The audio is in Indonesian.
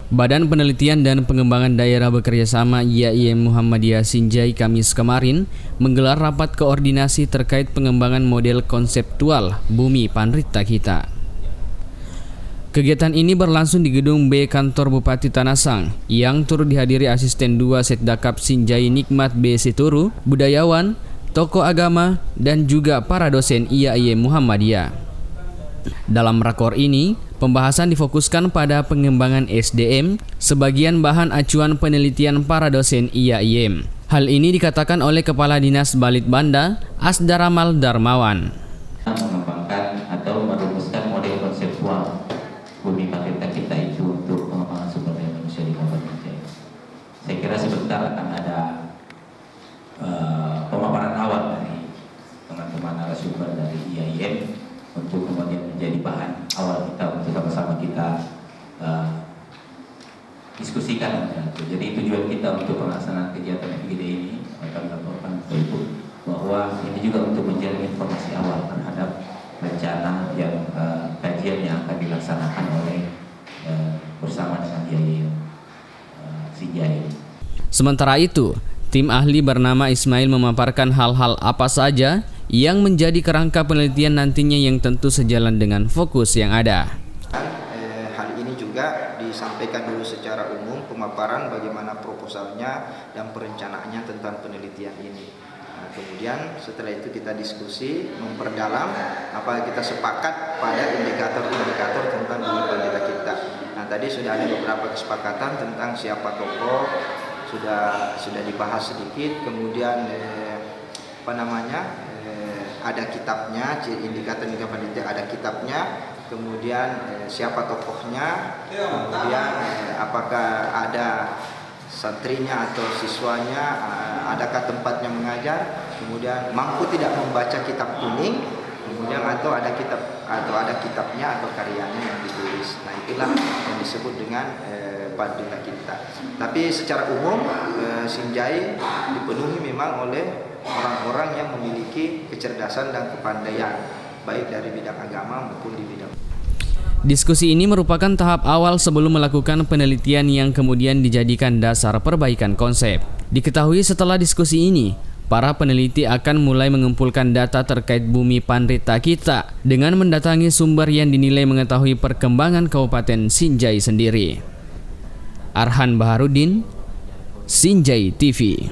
Badan Penelitian dan Pengembangan Daerah bekerjasama IAIN Muhammadiyah Sinjai Kamis kemarin menggelar rapat koordinasi terkait pengembangan model konseptual Bumi Panrita Kita. Kegiatan ini berlangsung di Gedung B Kantor Bupati Tanasang yang turut dihadiri Asisten 2 Setdakap Sinjai Nikmat B Situru, budayawan, tokoh agama, dan juga para dosen IAIN Muhammadiyah. Dalam rakor ini, pembahasan difokuskan pada pengembangan SDM, sebagian bahan acuan penelitian para dosen IAIN. Hal ini dikatakan oleh Kepala Dinas Balitbanda, Asdaramal Darmawan. Mengembangkan atau merumuskan model konseptual Bumi Panrita Kita itu untuk pengembangan sumber daya manusia di Kabupaten Jaya. Saya kira sebentar akan ada pemaparan awal dari teman-teman narasumber dari IAIN untuk kemudian menjadi bahan awal kita untuk sama-sama kita diskusikan. Jadi tujuan kita untuk pelaksanaan kegiatan FGD ini akan melaporkan ke Ibu bahwa ini juga untuk menjadi informasi awal terhadap rencana yang kajian yang akan dilaksanakan oleh bersama dengan IAIN Sinjai. Sementara itu, tim ahli bernama Ismail memaparkan hal-hal apa saja yang menjadi kerangka penelitian nantinya yang tentu sejalan dengan fokus yang ada. Hal ini juga disampaikan dulu secara umum pemaparan bagaimana proposalnya dan perencanaannya tentang penelitian ini. Kemudian setelah itu kita diskusi memperdalam apa kita sepakat pada indikator-indikator tentang Bumi Panrita Kita. Nah, tadi sudah ada beberapa kesepakatan tentang siapa tokoh, sudah dibahas sedikit. Kemudian ada kitabnya, indikator Panrita ada kitabnya. Kemudian siapa tokohnya, kemudian apakah ada santrinya atau siswanya, adakah tempatnya mengajar, kemudian mampu tidak membaca kitab kuning, kemudian atau ada kitabnya atau karyanya yang ditulis. Nah, itulah yang disebut dengan Panrita Kita. Tapi secara umum Sinjai dipenuhi memang oleh orang-orang yang memiliki kecerdasan dan kepandaian baik dari bidang agama maupun di bidang. Diskusi ini merupakan tahap awal sebelum melakukan penelitian yang kemudian dijadikan dasar perbaikan konsep. Diketahui setelah diskusi ini, para peneliti akan mulai mengumpulkan data terkait Bumi Panrita Kita dengan mendatangi sumber yang dinilai mengetahui perkembangan Kabupaten Sinjai sendiri. Arhan Baharudin, Sinjai TV.